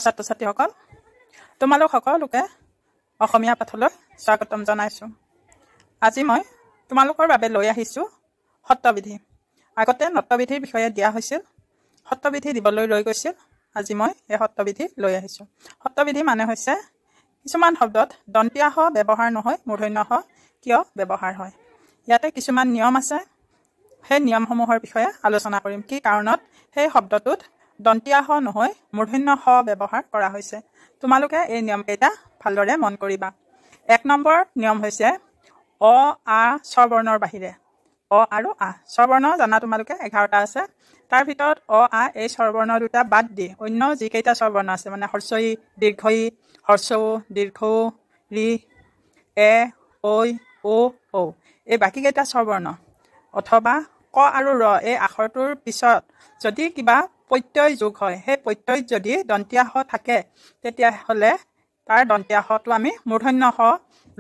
ছাত্ৰ ছাত্ৰীসকল তোমালোক সকলোকে অসমীয়া পাঠলৈ স্বাগতম জনাইছোঁ। আজি মই তোমালোকৰ বাবে লৈ আহিছোঁ সত্ৰবিধি। আগতে নট্যবিধিৰ বিষয়ে দিয়া হৈছিল, সত্ৰবিধি দিবলৈ লৈ গৈছিল। আজি মই এই সত্ৰবিধি লৈ আহিছোঁ। সত্ৰবিধি মানে হৈছে কিছুমান শব্দত দন্তীয়া হ ব্যৱহাৰ নহয়, মূৰ্ধন্য হ কিয় ব্যৱহাৰ হয়। ইয়াতে কিছুমান নিয়ম আছে, সেই নিয়মসমূহৰ বিষয়ে আলোচনা কৰিম। কি কাৰণত সেই শব্দটোত দন্তীয়া হ নহয় মূৰ্ধন্য হ ব্যৱহাৰ কৰা হৈছে। তোমালোকে এই নিয়মকেইটা ভালদৰে মন কৰিবা। 1 নম্বৰ নিয়ম হৈছে অ আ স্বৰবৰ্ণৰ বাহিৰে। অ আৰু আ স্বৰবৰ্ণ জানা তোমালোকে 11টা আছে। তাৰ ভিতৰত অ আ এই স্বৰবৰ্ণ দুটা বাদ দি অন্য যিকেইটা স্বৰবৰ্ণ আছে মানে হৰ্ষ ই, দীৰ্ঘ ই, হৰ্ষ উ, দীৰ্ঘ উ, ৰি, এ, ঐ, ও, ঔ এই বাকীকেইটা স্বৰবৰ্ণ অথবা ক আৰু ৰ এই আখৰটোৰ পিছত যদি কিবা প্ৰত্যয় যোগ হয়, সেই প্ৰত্যয়ত যদি দন্তীয়া হ থাকে তেতিয়াহ'লে তাৰ দন্তীয়া হটো আমি মূৰ্ধন্য হ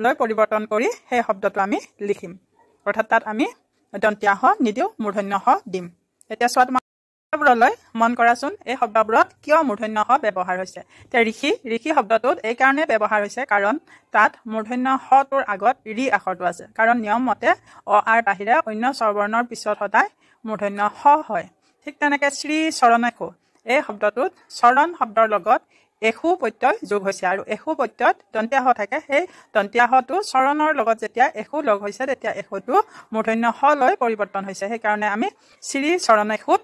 লৈ পৰিৱৰ্তন কৰি সেই শব্দটো আমি লিখিম। অৰ্থাৎ তাত আমি দন্তীয়া হ নিদিওঁ, মূৰ্ধন্য হ দিম। এতিয়া চোৱা তোমালোকলৈ মন কৰাচোন এই শব্দবোৰত কিয় মূৰ্ধন্য হ ব্যৱহাৰ হৈছে। এতিয়া ঋষি শব্দটোত এই কাৰণে ব্যৱহাৰ হৈছে কাৰণ তাত মূৰ্ধন্য হটোৰ আগত ৰি আখৰটো আছে। কাৰণ নিয়ম মতে অ আৰ বাহিৰে অন্য স্বৰবৰ্ণৰ পিছত সদায় মূৰ্ধন্য হ হয়। ঠিক তেনেকৈ শ্ৰী চৰণেষু এই শব্দটোত চৰণ শব্দৰ লগত এষু প্ৰত্যয় যোগ হৈছে আৰু এষু প্ৰত্যয়ত দন্তীয়া হ থাকে। সেই দন্তীয়া হটো চৰণৰ লগত যেতিয়া এষু লগ হৈছে তেতিয়া এষুটো মূৰ্ধন্য হ লৈ পৰিৱৰ্তন হৈছে। সেইকাৰণে আমি শ্ৰী চৰণেষুত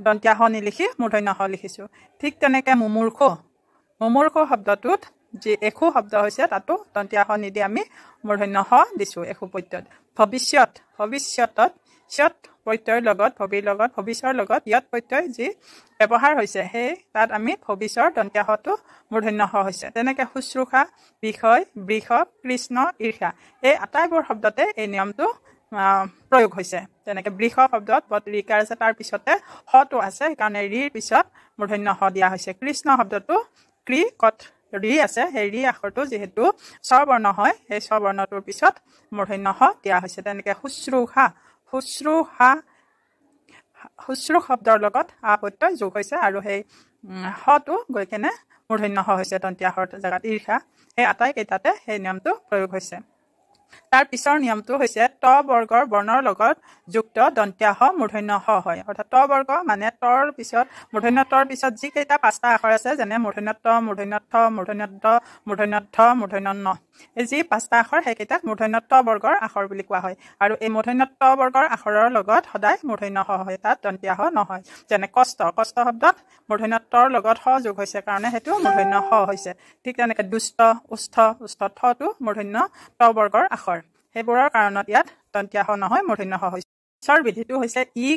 দন্তীয়া হ নিলিখি মূৰ্ধন্য হ লিখিছোঁ। ঠিক তেনেকৈ মুমূৰ্ষু শব্দটোত যি এষু শব্দ হৈছে তাতো দন্তীয়া হ নিদি আমি মূৰ্ধন্য হ দিছোঁ এষু প্ৰত্যয়ত। ভৱিষ্যতত স্যত প্ৰত্যয়ৰ লগত ভৱিৰ লগত ভৱিষ্যৰ লগত ইয়ত প্ৰত্যয় যি ব্যৱহাৰ হৈছে সেই তাত আমি ভৱিষ্যৰ দন্তীয়া হটো মূৰ্ধন্য হ হৈছে। তেনেকৈ শুশ্ৰূষা, বিষয়, বৃষ, কৃষ্ণ, ঈৰ্ষা এই আটাইবোৰ শব্দতে এই নিয়মটো প্ৰয়োগ হৈছে। তেনেকৈ বৃষ শব্দত বত ৰিকাৰ আছে, তাৰ পিছতে হটো আছে, সেইকাৰণে ৰিৰ পিছত মূৰ্ধন্য হ দিয়া হৈছে। কৃষ্ণ শব্দটো ক্ৰী কত ৰি আছে, সেই ৰি আখৰটো যিহেতু স্বৰবৰ্ণ হয় সেই স্বৰবৰ্ণটোৰ পিছত মূৰ্ধন্য হ দিয়া হৈছে। তেনেকৈ শুশ্ৰূষ শব্দৰ লগত আ প্ৰত্যয় যোগ হৈছে আৰু সেই হটো গৈ কেনে মূৰ্ধন্য হ হৈছে দন্তীয়া হৰ জেগাত। ঈৰ্ষা সেই আটাইকেইটাতে সেই নিয়মটো প্ৰয়োগ হৈছে। তাৰ পিছৰ নিয়মটো হৈছে ত বৰ্গৰ বৰ্ণৰ লগত যুক্ত দন্তীয়া হ মূৰ্ধন্য হ হয়। অৰ্থাৎ ত বৰ্গ মানে তৰ পিছত মূৰ্ধন্য তৰ পিছত যিকেইটা 5টা আখৰ আছে যেনে মূৰ্ধন্য ত, মূৰ্ধন্য থ, মূৰ্ধন্য দ, মূৰ্ধন্য ধ, মূৰ্ধন্য ন এই যি 5টা আখৰ সেইকেইটাক মূৰ্ধন্য ত বৰ্গৰ আখৰ বুলি কোৱা হয়। আৰু এই মূৰ্ধন্য ত বৰ্গৰ আখৰৰ লগত সদায় মূৰ্ধন্য হ হয়, তাত দন্তীয়া হ নহয়। যেনে কষ্ট শব্দত মূৰ্ধন্য তৰ লগত হ যোগ হৈছে কাৰণে সেইটো মূৰ্ধন্য হ হৈছে। ঠিক তেনেকৈ দুষ্ট, উষ্ঠ থটো মূৰ্ধন্য ত বৰ্গৰ আখৰ, সেইবোৰৰ কাৰণত ইয়াত দন্তীয়া হ নহয় মূৰ্ধন্য হ হৈছে। পিছৰ বিধিটো হৈছে ই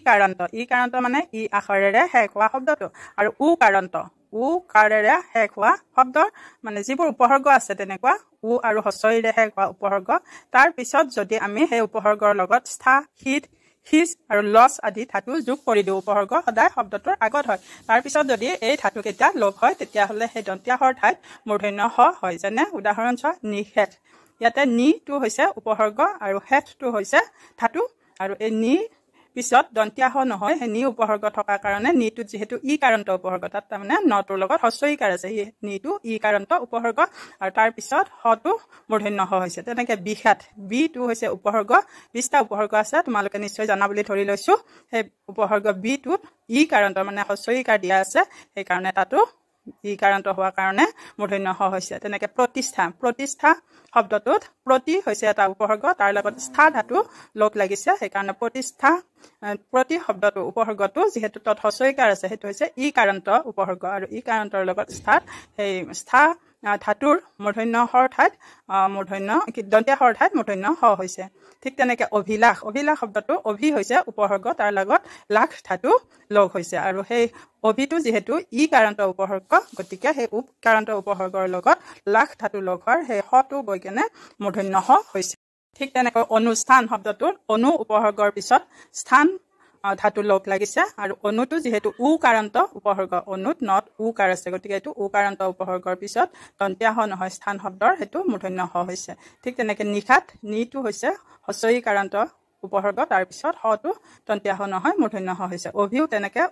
কাৰান্ত মানে ই আখৰেৰে শেষ হোৱা শব্দটো। আৰু উ কাৰেৰে শেষ হোৱা শব্দৰ মানে যিবোৰ উপসৰ্গ আছে তেনেকুৱা উ আৰু হস্ৰইৰে শেষ হোৱা উপসৰ্গ, তাৰ পিছত যদি আমি সেই উপসৰ্গৰ লগত স্থা, হিত, হিজ আৰু লছ আদি ধাতু যোগ কৰি দিওঁ, উপসৰ্গ সদায় শব্দটোৰ আগত হয়। তাৰ পিছত যদি এই ধাতুকেইটা লগ হয় তেতিয়াহ'লে সেই দন্তীয়া হৰ ঠাইত মূৰ্ধন্য হ হয়। যেনে উদাহৰণ চোৱা নিষেধ, ইয়াতে নিটো হৈছে উপসৰ্গ আৰু হেতটো হৈছে ধাতু আৰু এই নি পিছত দন্তীয়া হ নহয়, সেই নি উপসৰ্গ থকাৰ কাৰণে নিটোত যিহেতু ই কাৰন্ত উপসৰ্গ তাত তাৰমানে নটোৰ লগত হস্ৰ ইকাৰ আছে, সেই নিটো ই কাৰন্ত উপসৰ্গ আৰু তাৰ পিছত হটো মূৰ্ধন্য হ হৈছে। তেনেকৈ বিষাদ, বিটো হৈছে উপসৰ্গ, 20টা উপসৰ্গ আছে তোমালোকে নিশ্চয় জানা বুলি ধৰি লৈছোঁ। সেই উপসৰ্গ বিটোত ই কাৰন্ত মানে হস্ৰ ইকাৰ দিয়া আছে, সেইকাৰণে তাতো ই কাৰন্ত হোৱাৰ কাৰণে মূৰ্ধন্য হ হৈছে। তেনেকৈ প্ৰতিষ্ঠা শব্দটোত প্ৰতি হৈছে এটা উপসৰ্গ, তাৰ লগত স্থা ধাতু লগ লাগিছে, সেইকাৰণে প্ৰতি শব্দটো উপসৰ্গটো যিহেতু তাত হস্ৰ ইকাৰ আছে সেইটো হৈছে ই কাৰন্ত উপসৰ্গ আৰু ই কাৰন্তৰ লগত সেই স্থা ধাতুৰ মূৰ্ধন্য হৰ ঠাইত দন্তীয়া হৰ ঠাইত মূৰ্ধন্য হ হৈছে। ঠিক তেনেকৈ অভিলাষ শব্দটো অভি হৈছে উপসৰ্গ, তাৰ লগত লাখ ধাতু লগ হৈছে আৰু সেই অভিটো যিহেতু ই কাৰন্ত উপসৰ্গ গতিকে সেই কাৰন্ত উপসৰ্গৰ লগত লাখ ধাতু লগ হোৱাৰ সেই হটো গৈ কেনে মূৰ্ধন্য হ হৈছে। ঠিক তেনেকৈ অনুষ্ঠান শব্দটোৰ অনু উপসৰ্গৰ পিছত স্থান ধাতু লগ লাগিছে আৰু অনুটো যিহেতু উ কাৰন্ত উপসৰ্গ, অনুত নত উ কাৰ আছে গতিকে এইটো উ কাৰন্ত উপসৰ্গৰ পিছত দন্তীয়া হ নহয় স্থান শব্দৰ সেইটো মূৰ্ধন্য হ হৈছে। ঠিক তেনেকৈ নিশাত, নিটো হৈছে হস্ৰ ই কাৰন্ত উপসৰ্গ তাৰ পিছত হটো দন্তীয়া হ নহয় মূৰ্ধন্য হ হৈছে অভিও তেনেকে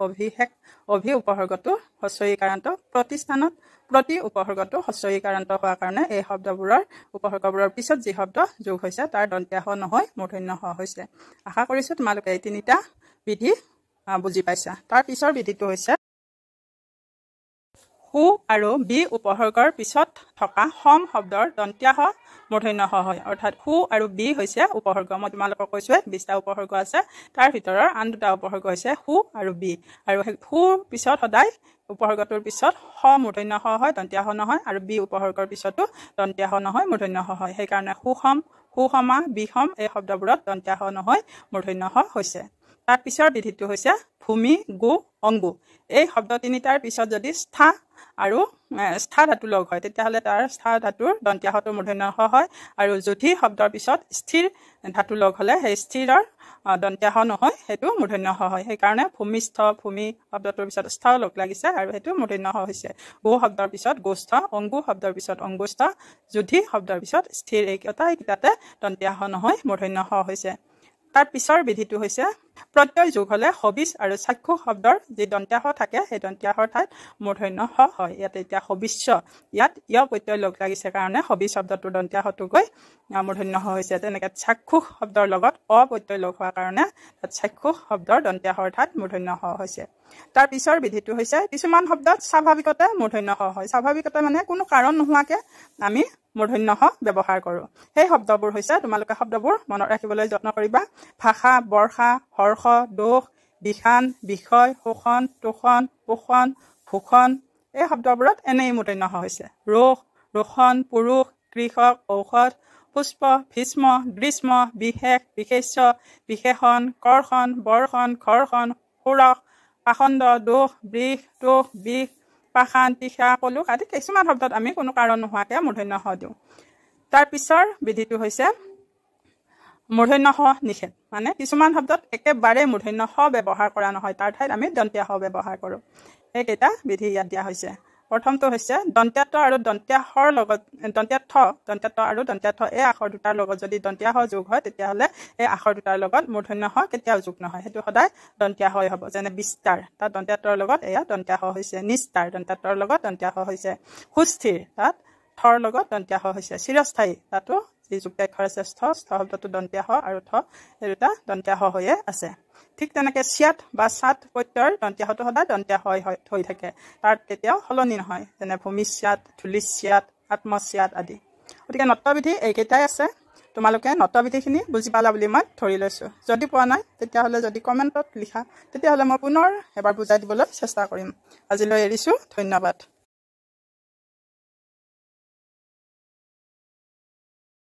অভি উপসৰ্গটো হস্ৰ ইকাৰান্ত প্ৰতিস্থানত প্ৰতি উপসৰ্গটো হস্ৰ ইকাৰান্ত হোৱাৰ কাৰণে এই শব্দবোৰৰ উপসৰ্গবোৰৰ পিছত যি শব্দ যোগ হৈছে তাৰ দন্তীয়া হ নহয় মূৰ্ধন্য হ হৈছে আশা কৰিছো তোমালোকে এই তিনিটা বিধি বুজি পাইছা তাৰ পিছৰ বিধিটো হৈছে হু আৰু বি উপসৰ্গৰ পিছত থকা সম শব্দৰ দন্তীয়া হ মূৰ্ধন্য হ হয় অৰ্থাৎ হু আৰু বি হৈছে উপসৰ্গ মই তোমালোকক কৈছোৱে 20টা উপসৰ্গ আছে তাৰ ভিতৰৰ আন দুটা উপসৰ্গ হৈছে হু আৰু বি আৰু হুৰ পিছত সদায় উপসৰ্গটোৰ পিছত হ মূৰ্ধন্য হ হয় দন্তীয়া হ নহয় আৰু বি উপসৰ্গৰ পিছতো দন্তীয়া হ নহয় মূৰ্ধন্য হ হয় সেইকাৰণে সুষমা বিসম এই শব্দবোৰত দন্তীয়া হ নহয় মূৰ্ধন্য হ হৈছে তাৰ পিছৰ বিধিটো হৈছে ভূমি গু অংগু এই শব্দ তিনিটাৰ পিছত যদি স্থা আৰু স্থা ধাতু লগ হয় তেতিয়াহ'লে তাৰ স্থা ধাতুৰ দন্তীয়া হটো মূৰ্ধন্য হ হয় আৰু যুথি শব্দৰ পিছত স্থিৰ ধাতু লগ হ'লে সেই স্থিৰৰ দন্তীয়া হ নহয় সেইটো মূৰ্ধন্য হ হয় সেইকাৰণে ভূমিস্থ ভূমি শব্দটোৰ পিছত স্থ লগ লাগিছে আৰু সেইটো মূৰ্ধন্য হ হৈছে গো শব্দৰ পিছত গোস্থ অংগু শব্দৰ পিছত অংগুস্থ যুথি শব্দৰ পিছত স্থিৰ এইকেইটাতে দন্তীয়া হ নহয় মূৰ্ধন্য হ হৈছে তাৰ পিছৰ বিধিটো হৈছে প্ৰত্যয় যোগ হলে হবিছ আৰু চাক্ষু শব্দৰ যি দন্তীয়া হ থাকে সেই দন্তীয়া হৰ ঠাইত মূৰ্ধন্য হ হয় ইয়াত এতিয়া হবিষ্য ইয়াত প্ৰত্যয় লগ লাগিছে কাৰণে হবিছ শব্দটোৰ দন্তীয়া হটো গৈ মূৰ্ধন্য হ হৈছে তেনেকে চাক্ষু শব্দৰ লগত প্ৰত্যয় লগ হোৱাৰ কাৰণে তাত চাক্ষু শব্দৰ দন্তীয়া হৰ ঠাইত মূৰ্ধন্য হ হৈছে তাৰ পিছৰ বিধিটো হৈছে কিছুমান শব্দত স্বাভাৱিকতে মূৰ্ধন্য হ হয় স্বাভাৱিকতে মানে কোনো কাৰণ নোহোৱাকে আমি মূৰ্ধন্য হ ব্যৱহাৰ কৰো সেই শব্দবোৰ হৈছে তোমালোকে শব্দবোৰ মনত ৰাখিবলৈ যত্ন কৰিবা ভাষা বৰ্ষা হৰ্ষ দোষ বিখান বিষয় শোষণ তোষণ পোষণ ভূষণ এই শব্দবোৰত এনেই মূৰ্ধন্য হ হৈছে ৰোষ ৰোষণ পুৰুষ কৃষক ঔষধ পুষ্প ভীষ্ম গ্ৰীষ্ম বিশেষ বিশেষ্য বিশেষণ কৰ্ষণ বৰ্ষণ ঘৰ্ষণ সুৰস পাখণ্ড দোষ বৃষ টোষ বিষ পাষাণ তীখা পলুক আদি কিছুমান শব্দত আমি কোনো কাৰণ নোহোৱাকে মূৰ্ধন্য হ দিওঁ তাৰ পিছৰ বিধিটো হৈছে মূৰ্ধন্য হ নিষেধ মানে কিছুমান শব্দত একেবাৰে মূৰ্ধন্য হ ব্যৱহাৰ কৰা নহয় তাৰ ঠাইত আমি দন্তীয়া হ ব্যৱহাৰ কৰো এইকেইটা বিধি ইয়াত দিয়া হৈছে প্ৰথমটো হৈছে দন্ত্যাত্ব আৰু দন্তীয়া হৰ লগত দন্ত্যাত্ব আৰু দন্ত্যাত্ব এই আখৰ দুটাৰ লগত যদি দন্তীয়া হ যোগ হয় তেতিয়াহ'লে এই আখৰ দুটাৰ লগত মূৰ্ধন্য হ কেতিয়াও যোগ নহয় সেইটো সদায় দন্তীয়া হৈ হ'ব যেনে বিস্তাৰ তাত দন্ত্যাত্বৰ লগত এয়া দন্তীয়া হ হৈছে নিস্তাৰ দন্ত্যাত্বৰ লগত দন্তীয়া হ হৈছে সুস্থিৰ তাত থৰ লগত দন্তীয়া হ হৈছে চিৰস্থায়ী তাতো যি যুক্তাক্ষৰ আছে স্থ শব্দটো দন্তীয়া হ আৰু থ এই দুটা দন্তীয়া হ হৈয়ে আছে ঠিক তেনেকে চিয়াত বা সাত প্ৰত্যয়ৰ দন্তীয়া হটো সদায় দন্তীয়া হৈ থাকে তাত কেতিয়াও সলনি নহয় যেনে ভূমিস্যাত ধূলিস্যাত আত্মস্যাত আদি গতিকে নট্যবিধি এইকেইটাই আছে তোমালোকে নট্যবিধিখিনি বুজি পালা বুলি মই ধৰি লৈছো যদি পোৱা নাই তেতিয়াহ'লে যদি কমেণ্টত লিখা তেতিয়াহ'লে মই পুনৰ এবাৰ বুজাই দিবলৈ চেষ্টা কৰিম আজিলৈ এৰিছো ধন্যবাদ